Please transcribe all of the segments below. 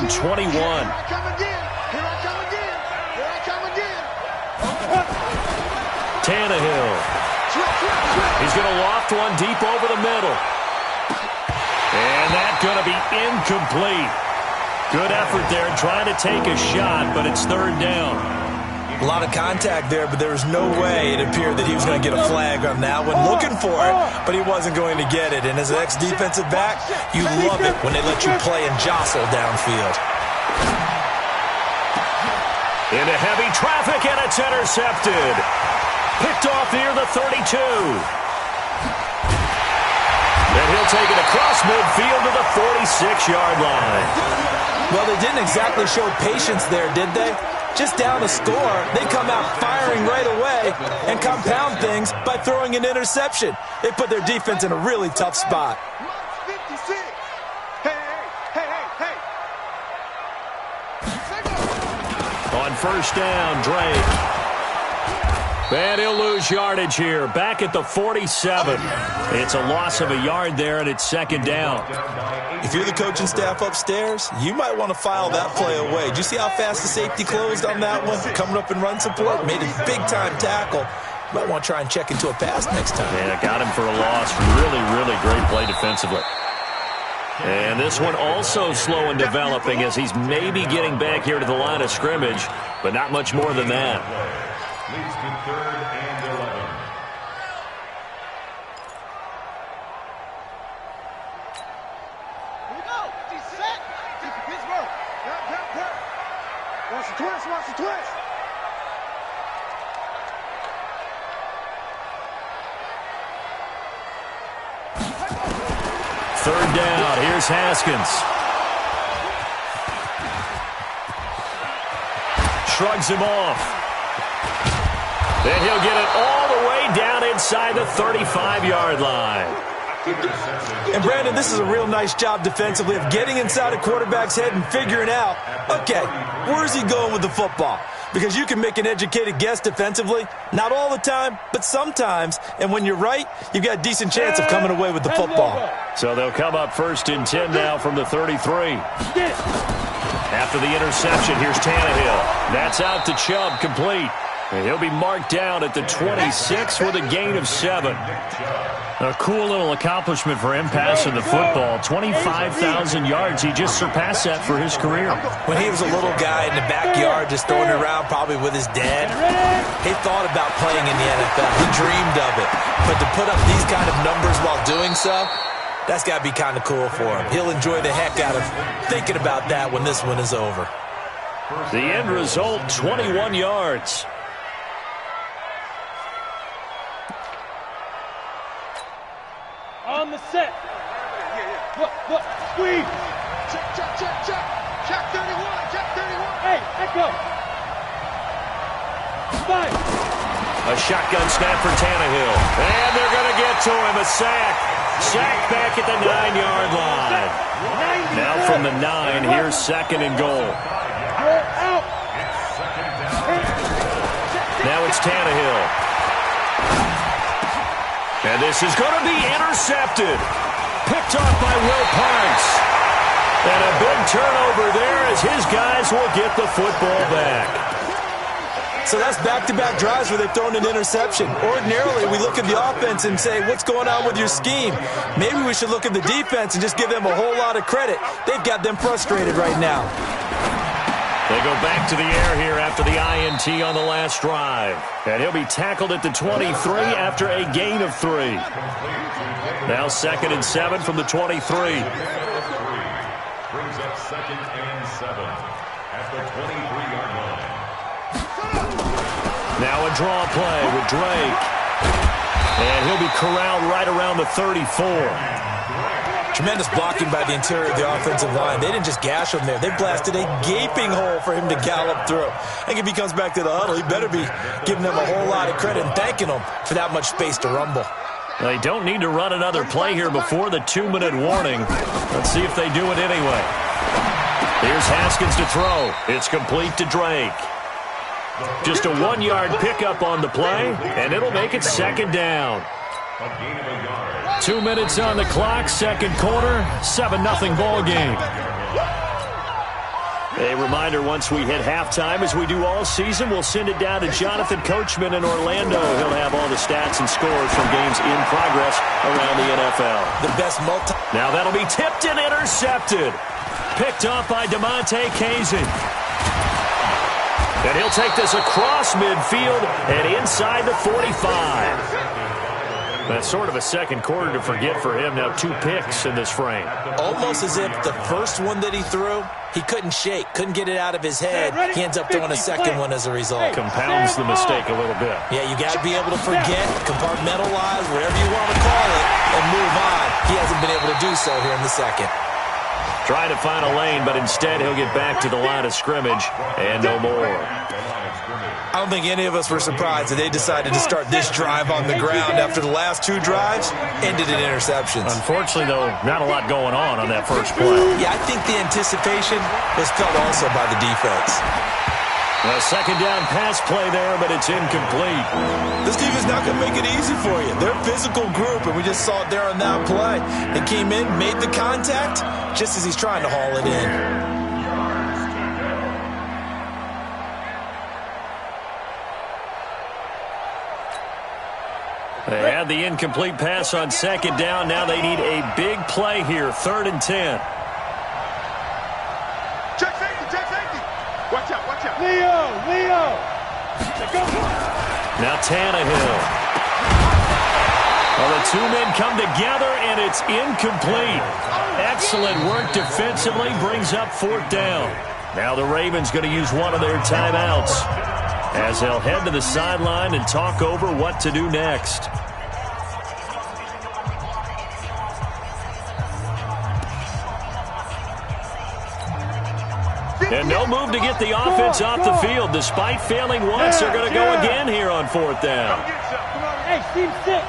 and 21. Here I come again. Here I come again. Here I come again. Tannehill. He's going to loft one deep over the middle. And that's going to be incomplete. Good effort there trying to take a shot, but it's third down. A lot of contact there, but there was no way it appeared that he was going to get a flag on that one. Looking for it, but he wasn't going to get it. And as an ex-defensive back, you love it when they let you play and jostle downfield. Into heavy traffic, and it's intercepted. Picked off near the 32. And he'll take it across midfield to the 46-yard line. Well, they didn't exactly show patience there, did they? Just down a score, they come out firing right away and compound things by throwing an interception. They put their defense in a really tough spot. 56. Hey. On first down, Drake. And he'll lose yardage here. Back at the 47. It's a loss of a yard there, and it's second down. If you're the coaching staff upstairs, you might want to file that play away. Did you see how fast the safety closed on that one? Coming up in run support, made a big-time tackle. You might want to try and check into a pass next time. Yeah, got him for a loss. Really great play defensively. And this one also slow in developing as he's maybe getting back here to the line of scrimmage, but not much more than that. Leads to third and 11. Here we go. He's set. Pittsburgh. Watch the twist. Watch the twist. Third down. Here's Haskins. Shrugs him off. Then he'll get it all the way down inside the 35-yard line. And, Brandon, this is a real nice job defensively of getting inside a quarterback's head and figuring out, okay, where's he going with the football? Because you can make an educated guess defensively, not all the time, but sometimes. And when you're right, you've got a decent chance of coming away with the football. So they'll come up first and 10 now from the 33. After the interception, here's Tannehill. That's out to Chubb, complete. And he'll be marked down at the 26 with a gain of 7. A cool little accomplishment for him passing the football. 25,000 yards. He just surpassed that for his career. When he was a little guy in the backyard just throwing it around probably with his dad, he thought about playing in the NFL. He dreamed of it. But to put up these kind of numbers while doing so, that's got to be kind of cool for him. He'll enjoy the heck out of thinking about that when this one is over. The end result, 21 yards. On the set. Look, squeeze. Check 31. Check 31. Hey, echo. 5. A shotgun snap for Tannehill. And they're going to get to him. A sack. Sack back at the 9-yard line. Now from the 9, here's second and goal. Now it's Tannehill. And this is going to be intercepted. Picked off by Will Parks. And a big turnover there as his guys will get the football back. So that's back-to-back drives where they've thrown an interception. Ordinarily, we look at the offense and say, what's going on with your scheme? Maybe we should look at the defense and just give them a whole lot of credit. They've got them frustrated right now. They go back to the air here after the INT on the last drive. And he'll be tackled at the 23 after a gain of 3. Now second and 7 from the 23. Brings up second and 7 at the 23-yard line. Now a draw play with Drake. And he'll be corralled right around the 34. Tremendous blocking by the interior of the offensive line. They didn't just gash him there. They blasted a gaping hole for him to gallop through. I think if he comes back to the huddle, he better be giving them a whole lot of credit and thanking them for that much space to rumble. They don't need to run another play here before the 2-minute warning. Let's see if they do it anyway. Here's Haskins to throw. It's complete to Drake. Just a 1-yard pickup on the play, and it'll make it second down. 2 minutes on the clock, second quarter, 7-0 ball game. reminder, once we hit halftime, as we do all season, we'll send it down to Jonathan Coachman in Orlando. He'll have all the stats and scores from games in progress around the NFL. The best Now that'll be tipped and intercepted. Picked off by DC. And he'll take this across midfield and inside the 45. That's sort of a second quarter to forget for him. Now 2 picks in this frame. Almost as if the first one that he threw, he couldn't shake, couldn't get it out of his head. He ends up throwing a second one as a result. Compounds the mistake a little bit. Yeah, you got to be able to forget, compartmentalize, whatever you want to call it, and move on. He hasn't been able to do so here in the second. Trying to find a lane, but instead he'll get back to the line of scrimmage and no more. I don't think any of us were surprised that they decided to start this drive on the ground after the last 2 drives ended in interceptions. Unfortunately, though, not a lot going on that first play. Yeah, I think the anticipation was felt also by the defense. A second down pass play there, but it's incomplete. This team is not going to make it easy for you. They're a physical group, and we just saw it there on that play. They came in, made the contact, just as he's trying to haul it in. They had the incomplete pass on second down. Now they need a big play here, 3rd and 10. Check safety. Watch out. Leo. Now Tannehill. Well, the 2 men come together, and it's incomplete. Excellent work defensively, brings up 4th down. Now the Ravens going to use one of their timeouts, as they'll head to the sideline and talk over what to do next. And no move to get the offense off the field. Despite failing once, they're going to go again here on 4th down. Hey, team 6.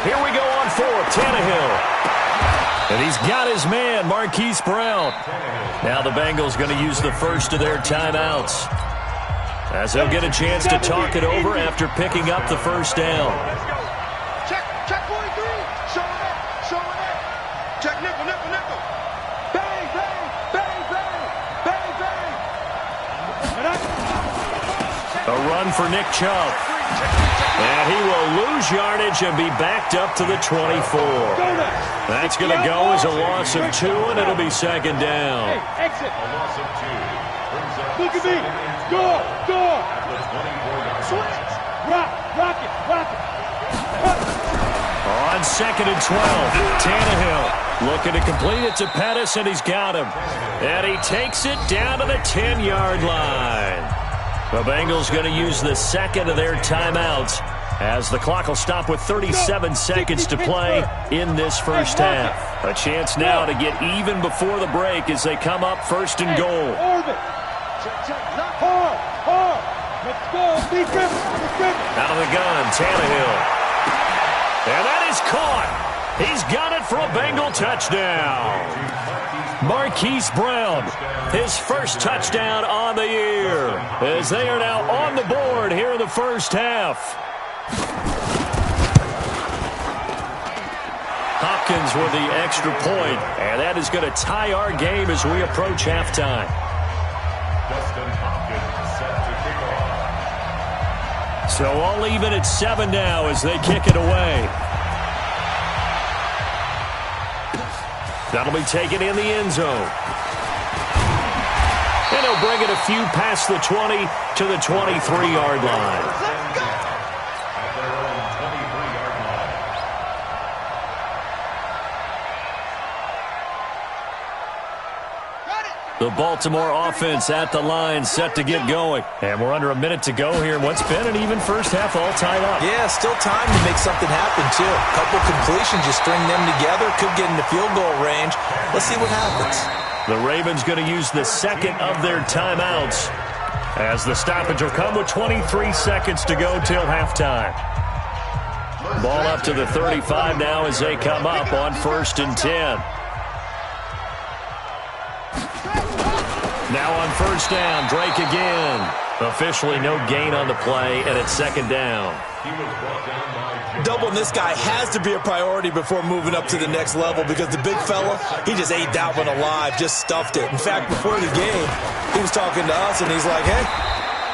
Here we go on 4th, Tannehill. And he's got his man, Marquise Brown. Now the Bengals going to use the first of their timeouts, as they'll get a chance to talk it over after picking up the first down. Check 43. Show it. Check nickel. Bang. A run for Nick Chubb. And he will lose yardage and be backed up to the 24. That's going to go as a loss of 2, and it'll be 2nd down. Hey, exit. A loss of 2. Brings up Look at me. Go. at the 24-yard line. Rock it. On 2nd and 12, Tannehill looking to complete it to Pettis, and he's got him. And he takes it down to the 10-yard line. The Bengals going to use the second of their timeouts, as the clock will stop with 37 seconds to play in this first half. A chance now to get even before the break as they come up 1st and goal. Orbit. Hard. Let's go. Defense. Out of the gun, Tannehill. And that is caught. He's got it for a Bengal touchdown. Marquise Brown, his first touchdown on the year, as they are now on the board here in the first half. Hopkins with the extra point, and that is going to tie our game as we approach halftime. Dustin Hopkins set to kick off. So all even at 7 now as they kick it away. That'll be taken in the end zone. And he'll bring it a few past the 20 to the 23-yard line. At their own 23-yard line. The Baltimore offense at the line, set to get going. And we're under a minute to go here. What's been an even first half, all tied up. Yeah, still time to make something happen, too. A couple completions, just string them together. Could get into field goal range. Let's see what happens. The Ravens going to use the second of their timeouts, as the stoppage will come with 23 seconds to go till halftime. Ball up to the 35 now as they come up on 1st and 10. Now on 1st down, Drake again. Officially no gain on the play, and it's second down. Doubling this guy has to be a priority before moving up to the next level because the big fella, he just ate that one alive, just stuffed it. In fact, before the game, he was talking to us, and he's like, hey,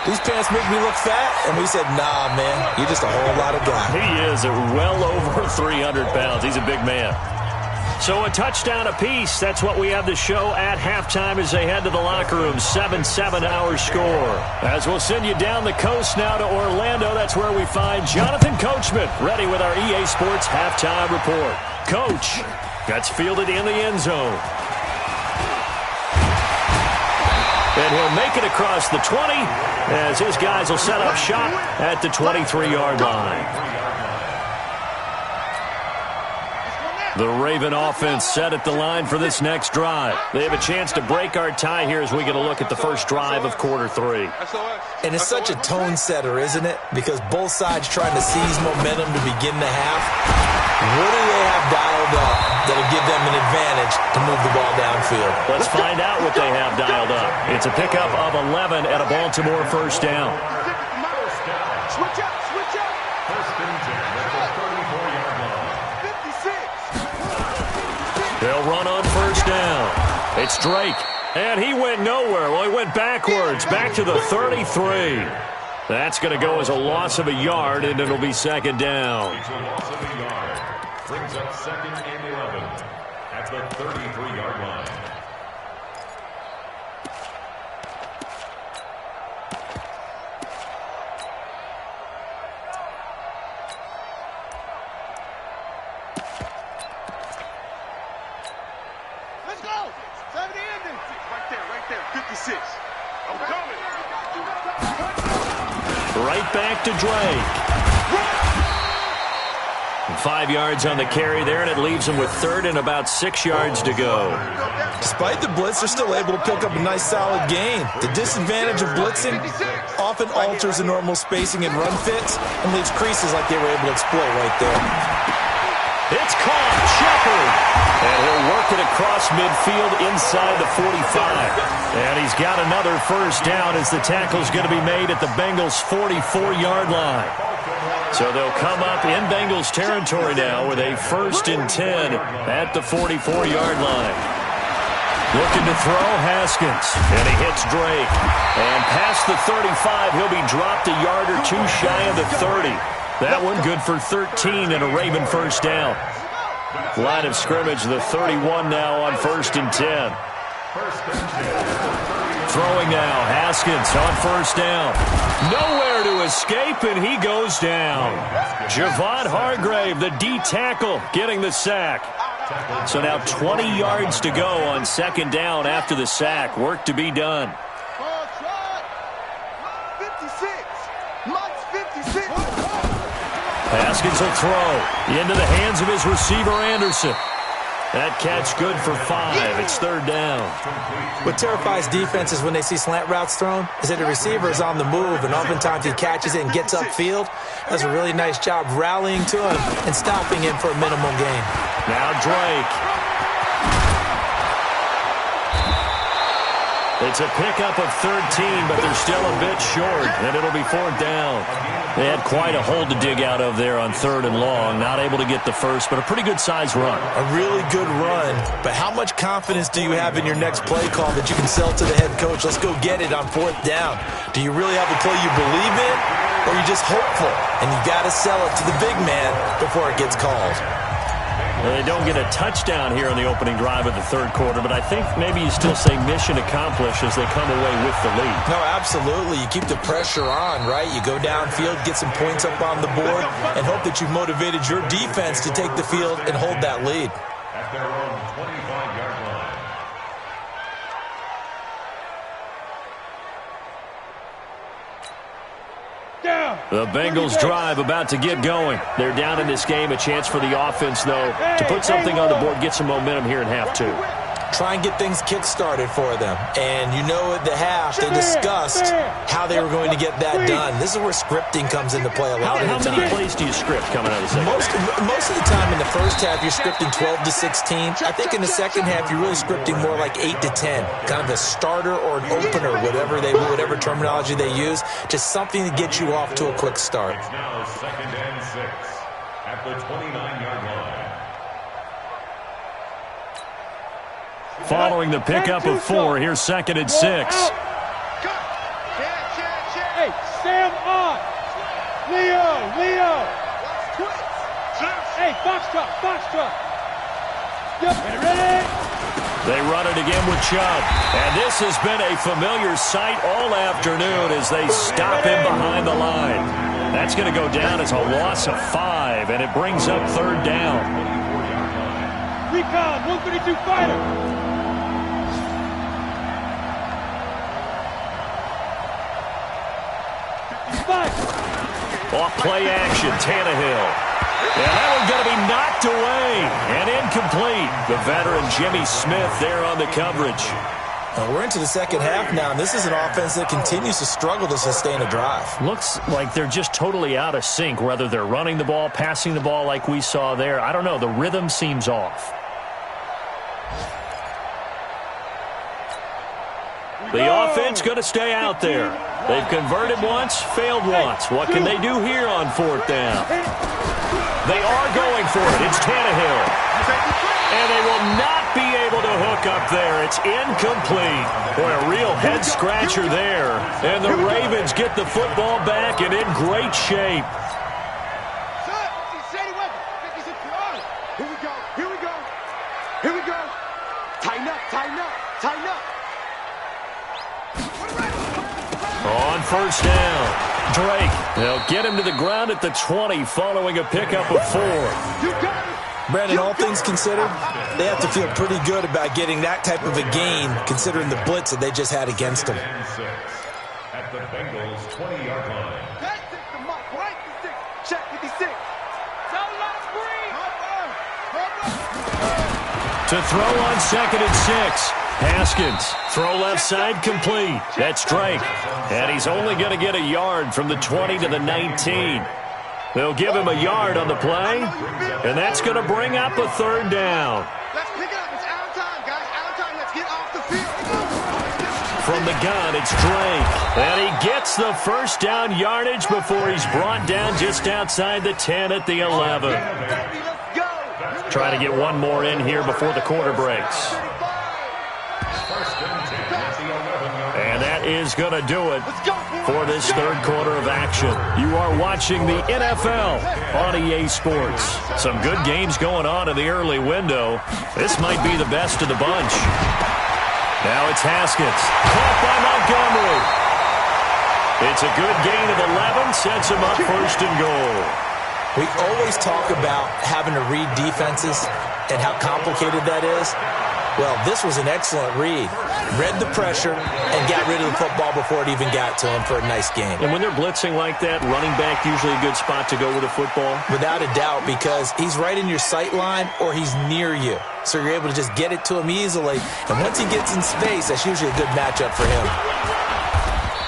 these pants make me look fat. And we said, nah, man, you're just a whole lot of guy. He is well over 300 pounds. He's a big man. So a touchdown apiece. That's what we have to show at halftime as they head to the locker room. 7-7 our score. As we'll send you down the coast now to Orlando. That's where we find Jonathan Coachman ready with our EA Sports halftime report. Coach, that's fielded in the end zone. And he'll make it across the 20 as his guys will set up shop at the 23-yard line. The Raven offense set at the line for this next drive. They have a chance to break our tie here as we get a look at the first drive of quarter 3. And it's such a tone setter, isn't it? Because both sides trying to seize momentum to begin the half. What do they have dialed up that'll give them an advantage to move the ball downfield? Let's find out what they have dialed up. It's a pickup of 11 at a Baltimore first down. Switch up, switch up. First and 10 at the 34-yard line. 56. They'll run on first down. It's Drake. And he went nowhere. Well, he went backwards, back to the 33. That's going to go as a loss of a yard, and it'll be second down. It's a loss of a yard. Brings up second and 11 at the 33-yard line. Let's go. 70 ending. Right there. 56. I'm coming. Right back to Drake. 5 yards on the carry there, and it leaves them with third and about 6 yards to go. Despite the blitz, they're still able to pick up a nice solid gain. The disadvantage of blitzing often alters the normal spacing and run fits and leaves creases like they were able to exploit right there. It's caught. Shepard. And he'll work it across midfield inside the 45. And he's got another first down as the tackle's going to be made at the Bengals' 44-yard line. So they'll come up in Bengals territory now with a 1st and 10 at the 44-yard line. Looking to throw Haskins, and he hits Drake. And past the 35, he'll be dropped a yard or two shy of the 30. That one good for 13 and a Raven first down. Line of scrimmage, the 31 now on 1st and 10. Throwing now, Haskins on first down. Nowhere to escape, and he goes down. Javon Hargrave, the D tackle, getting the sack. So now 20 yards to go on second down after the sack. Work to be done. 56. Mike's 56. Haskins will throw into the hands of his receiver, Anderson. That catch good for 5. It's third down. What terrifies defenses when they see slant routes thrown is that the receiver is on the move, and oftentimes he catches it and gets upfield. Does a really nice job rallying to him and stopping him for a minimal gain. Now Drake. It's a pickup of 13, but they're still a bit short, and it'll be fourth down. They had quite a hole to dig out of there on 3rd and long. Not able to get the first, but a pretty good-sized run. A really good run, but how much confidence do you have in your next play call that you can sell to the head coach? Let's go get it on 4th down. Do you really have a play you believe in, or are you just hopeful? And you got to sell it to the big man before it gets called. Well, they don't get a touchdown here on the opening drive of the 3rd quarter, but I think maybe you still say mission accomplished as they come away with the lead. No, absolutely. You keep the pressure on, right? You go downfield, get some points up on the board, and hope that you've motivated your defense to take the field and hold that lead. At their own 25-yard line. The Bengals drive about to get going. They're down in this game. A chance for the offense, though, to put something on the board, get some momentum here in half 2. try and get things kick-started for them. And you know at the half, they discussed how they were going to get that done. This is where scripting comes into play a lot of the time. How many plays do you script coming out of the second? Most of the time in the first half, you're scripting 12 to 16. I think in the second half, you're really scripting more like 8 to 10. Kind of a starter or an opener, whatever terminology they use. Just something to get you off to a quick start. It's now 2nd and 6 at the 29-yard line. Following the pickup of 4, here's 2nd and 6. Hey, Sam on. Leo. Hey, Foxtrot. Yep, ready? They run it again with Chubb. And this has been a familiar sight all afternoon as they stop him behind the line. That's going to go down as a loss of 5, and it brings up 3rd down. Recon, 132 fighter. Off play action, Tannehill. And that one's going to be knocked away and incomplete. The veteran Jimmy Smith there on the coverage. We're into the second half now, and this is an offense that continues to struggle to sustain a drive. Looks like they're just totally out of sync, whether they're running the ball, passing the ball like we saw there. I don't know. The rhythm seems off. The offense going to stay out there. They've converted once, failed once. What can they do here on 4th down? They are going for it. It's Tannehill. And they will not be able to hook up there. It's incomplete. Boy, a real head-scratcher there. And the Ravens get the football back and in great shape. Here we go. Tighten up. On 1st down, Drake. They'll get him to the ground at the 20 following a pickup of 4. Brandon, all things considered, they have to feel pretty good about getting that type of a gain considering the blitz that they just had against them. At the Bengals 20-yard line. Check 56. To throw on 2nd and 6. Haskins, throw left side complete. That's Drake. And he's only going to get a yard from the 20 to the 19. They'll give him a yard on the play, and that's going to bring up a 3rd down. Let's pick it up. It's out of time, guys. Out of time. Let's get off the field. From the gun, it's Drake. And he gets the 1st down yardage before he's brought down just outside the 10 at the 11. Trying to get one more in here before the quarter breaks. And that is going to do it for this 3rd quarter of action. You are watching the NFL on EA Sports. Some good games going on in the early window. This might be the best of the bunch. Now it's Haskins. Caught by Montgomery. It's a good gain of 11. Sets him up 1st and goal. We always talk about having to read defenses and how complicated that is. Well, this was an excellent read. Read the pressure and got rid of the football before it even got to him for a nice game. And when they're blitzing like that, running back usually a good spot to go with a football? Without a doubt, because he's right in your sight line or he's near you. So you're able to just get it to him easily. And once he gets in space, that's usually a good matchup for him.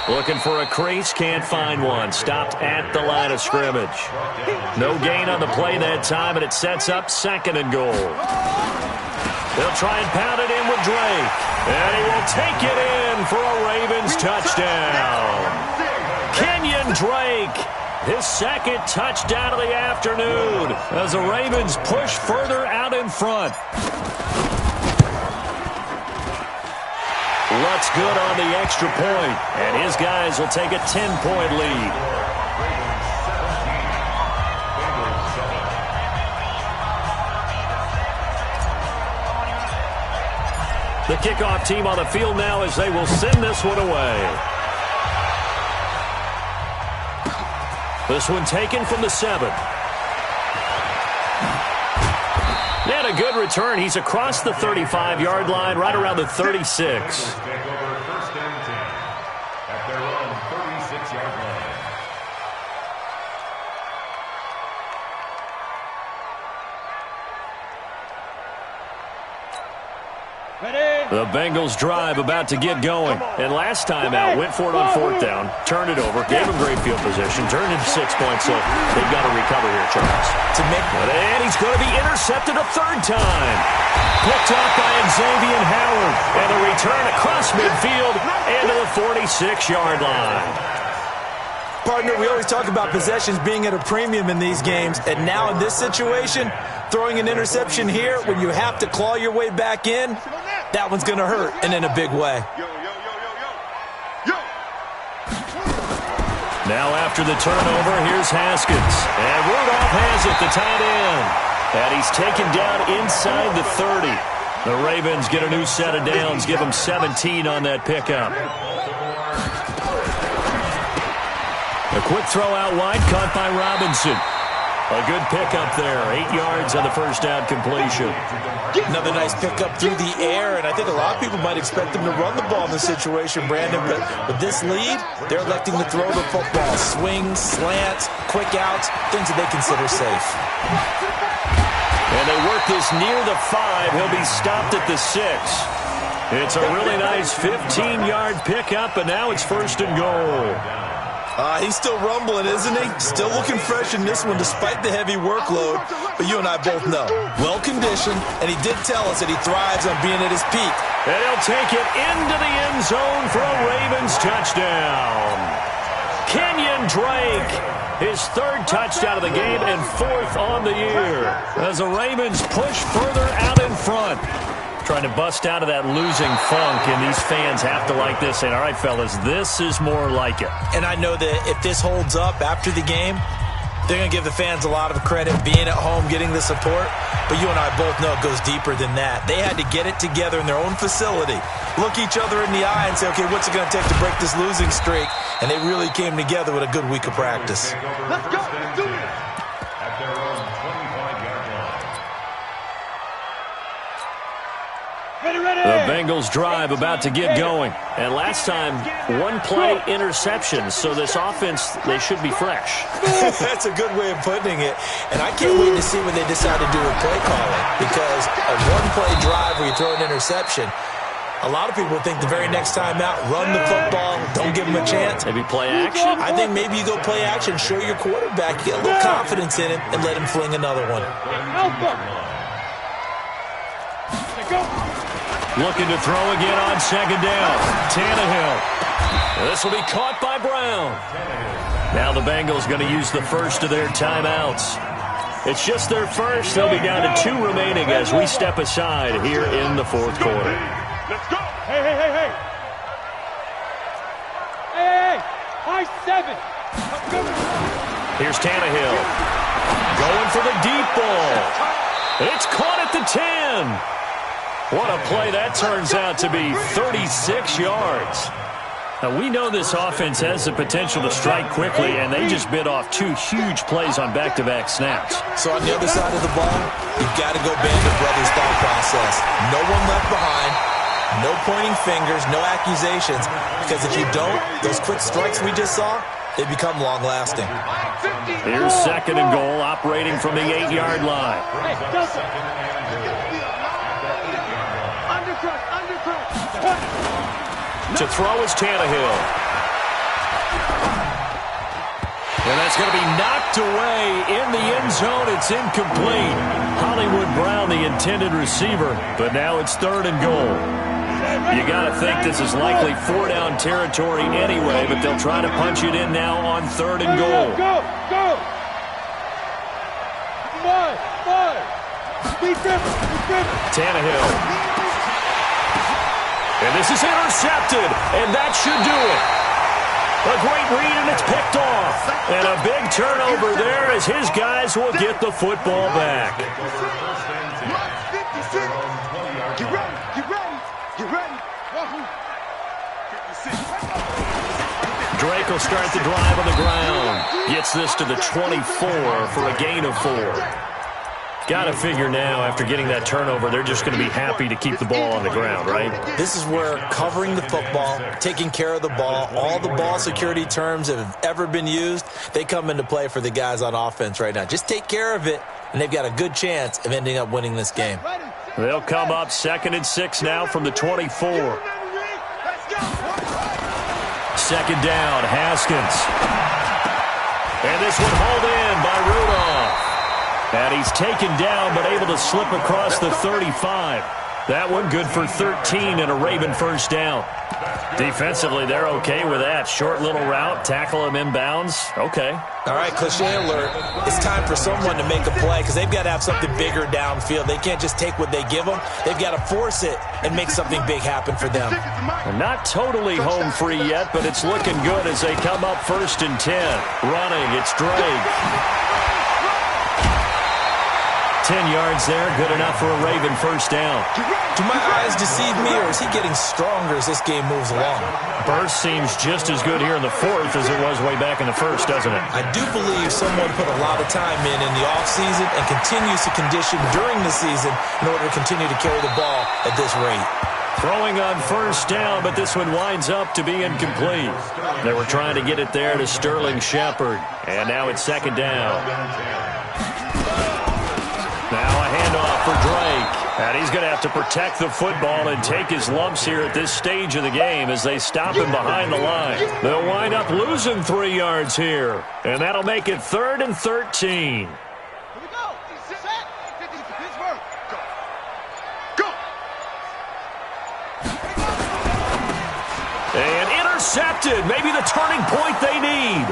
Looking for a crease, can't find one. Stopped at the line of scrimmage. No gain on the play that time, and it sets up 2nd and goal. They'll try and pound it in with Drake. And he will take it in for a Ravens touchdown. Kenyon Drake, his 2nd touchdown of the afternoon as the Ravens push further out in front. Lutz good on the extra point, and his guys will take a 10-point lead. The kickoff team on the field now as they will send this one away. This one taken from the 7. And a good return. He's across the 35-yard line, right around the 36. The Bengals drive about to get going. And last time out, went for it on fourth down, turned it over, gave him great field position, turned into 6 points, so they've got to recover here, Charles. And he's going to be intercepted a third time. Picked off by Xavier Howard. And a return across midfield into the 46-yard line. Partner, we always talk about possessions being at a premium in these games, and now in this situation, throwing an interception here when you have to claw your way back in, that one's going to hurt, and in a big way. Now after the turnover, here's Haskins. And Rudolph has it, the tight end. And he's taken down inside the 30. The Ravens get a new set of downs, give them 17 on that pickup. A quick throw out wide, caught by Robinson. A good pickup there, 8 yards on the first down completion. Another nice pickup through the air, and I think a lot of people might expect them to run the ball in this situation, Brandon, but with this lead, they're electing to throw the football. Swings, slants, quick outs, things that they consider safe. And they work this near the 5. He'll be stopped at the 6. It's a really nice 15-yard pickup, and now it's first and goal. He's still rumbling, isn't he? Still looking fresh in this one despite the heavy workload. But you and I both know, well-conditioned, and he did tell us that he thrives on being at his peak. And he'll take it into the end zone for a Ravens touchdown. Kenyon Drake, his third touchdown of the game and fourth on the year. As the Ravens push further out in front. Trying to bust out of that losing funk, and these fans have to like this. And all right, fellas, this is more like it. And I know that if this holds up after the game, they're going to give the fans a lot of credit being at home, getting the support. But you and I both know it goes deeper than that. They had to get it together in their own facility, look each other in the eye and say, okay, what's it going to take to break this losing streak? And they really came together with a good week of practice. Let's go. Let's do it. At their own 25-yard line. The Bengals drive about to get going. And last time, one-play interception. So this offense, they should be fresh. That's a good way of putting it. And I can't wait to see what they decide to do with play calling. Because a one-play drive where you throw an interception, a lot of people think the very next time out, run the football, don't give him a chance. Maybe play action? I think maybe you go play action, show your quarterback, get a little confidence in him, and let him fling another one. Looking to throw again on second down. Tannehill. This will be caught by Brown. Now the Bengals going to use the first of their timeouts. It's just their first. They'll be down to 2 remaining as we step aside here in the fourth quarter. Let's go. Hey. High 7. Here's Tannehill. Going for the deep ball. It's caught at the 10. What a play that turns out to be, 36 yards. Now, we know this offense has the potential to strike quickly, and they just bit off 2 huge plays on back-to-back snaps. So on the other side of the ball, you've got to go Band of Brothers thought process. No one left behind, no pointing fingers, no accusations, because if you don't, those quick strikes we just saw, they become long-lasting. Here's second and goal, operating from the 8-yard line. To throw is Tannehill. And that's going to be knocked away in the end zone. It's incomplete. Hollywood Brown, the intended receiver, but now it's third and goal. You got to think this is likely 4-down territory anyway, but they'll try to punch it in now on third and goal. Go. Tannehill. And this is intercepted, and that should do it. A great read, and it's picked off. And a big turnover there as his guys will get the football back. Get ready. Drake will start the drive on the ground. Gets this to the 24 for a gain of 4. Got to figure now, after getting that turnover, they're just going to be happy to keep the ball on the ground, right? This is where covering the football, taking care of the ball, all the ball security terms that have ever been used, they come into play for the guys on offense right now. Just take care of it, and they've got a good chance of ending up winning this game. Ready, They'll come up 2nd and 6 now from the 24. 2nd down, Haskins. And this one hauled in by Rudolph. And he's taken down but able to slip across the 35. That one good for 13 and a Raven first down. Defensively, they're okay with that. Short little route, tackle him inbounds. Okay. All right, cliche alert. It's time for someone to make a play because they've got to have something bigger downfield. They can't just take what they give them. They've got to force it and make something big happen for them. They're not totally home free yet, but it's looking good as they come up 1st and 10. Running, it's Drake. 10 yards there, good enough for a Raven first down. Do my eyes deceive me, or is he getting stronger as this game moves along? Burst seems just as good here in the 4th as it was way back in the 1st, doesn't it? I do believe someone put a lot of time in the offseason and continues to condition during the season in order to continue to carry the ball at this rate. Throwing on 1st down, but this one winds up to be incomplete. They were trying to get it there to Sterling Shepard, and now it's 2nd down. Now a handoff for Drake. And he's going to have to protect the football and take his lumps here at this stage of the game as they stop him behind the line. They'll wind up losing 3 yards here. And that'll make it 3rd and 13. Here we go. Set. 50 to Pittsburgh. Go. And intercepted. Maybe the turning point they need.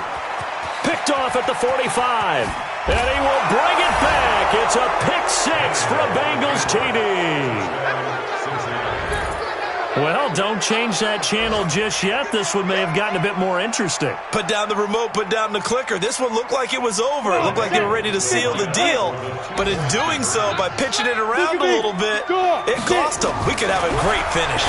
Picked off at the 45. And he will bring it back. It's a pick 6 for a Bengals TD. Well, don't change that channel just yet. This one may have gotten a bit more interesting. Put down the remote, put down the clicker. This one looked like it was over. It looked like they were ready to seal the deal. But in doing so, by pitching it around a little bit, it cost them. We could have a great finish.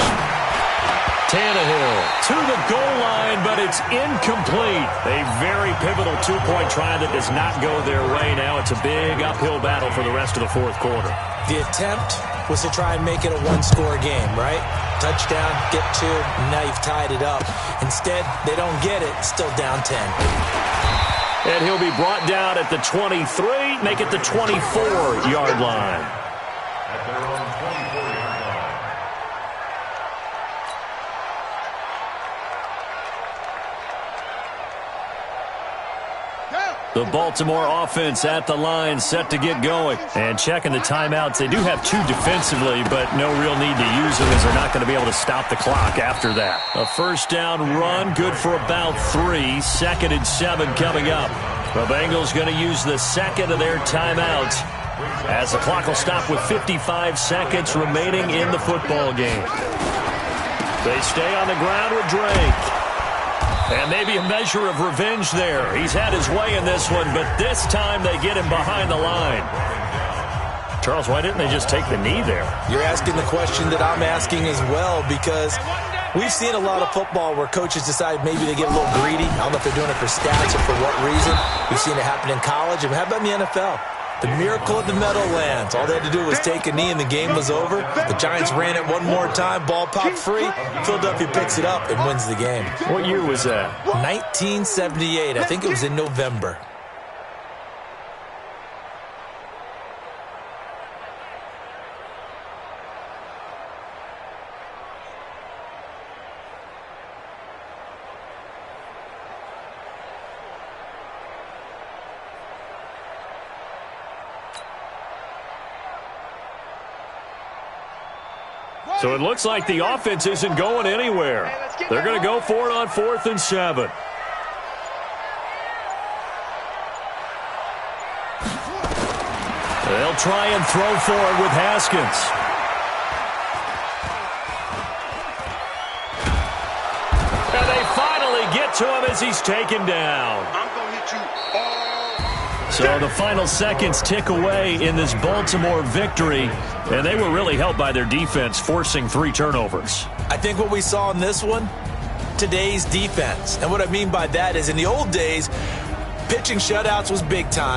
Tannehill to the goal line, but it's incomplete. A very pivotal two-point try that does not go their way. Now it's a big uphill battle for the rest of the 4th quarter. The attempt was to try and make it a one-score game, right? Touchdown, get 2, and now you've tied it up. Instead, they don't get it, still down 10. And he'll be brought down at the 23, make it the 24-yard line. At their own 24-yard line. The Baltimore offense at the line, set to get going. And checking the timeouts. They do have 2 defensively, but no real need to use them as they're not going to be able to stop the clock after that. A 1st down run, good for about 3. 2nd and 7 coming up. The Bengals going to use the 2nd of their timeouts as the clock will stop with 55 seconds remaining in the football game. They stay on the ground with Drake. And maybe a measure of revenge there. He's had his way in this one, but this time they get him behind the line. Charles, why didn't they just take the knee there? You're asking the question that I'm asking as well, because we've seen a lot of football where coaches decide maybe they get a little greedy. I don't know if they're doing it for stats or for what reason. We've seen it happen in college. And how about in the NFL? The miracle of the Meadowlands. All they had to do was take a knee and the game was over. The Giants ran it one more time. Ball popped free. Philadelphia picks it up and wins the game. What year was that? 1978. I think it was in November. So it looks like the offense isn't going anywhere. They're going to go for it on 4th and 7. They'll try and throw for it with Haskins. And they finally get to him as he's taken down. I'm going to hit you all. So the final seconds tick away in this Baltimore victory, and they were really helped by their defense, forcing 3 turnovers. I think what we saw in this one, today's defense. And what I mean by that is in the old days, pitching shutouts was big time.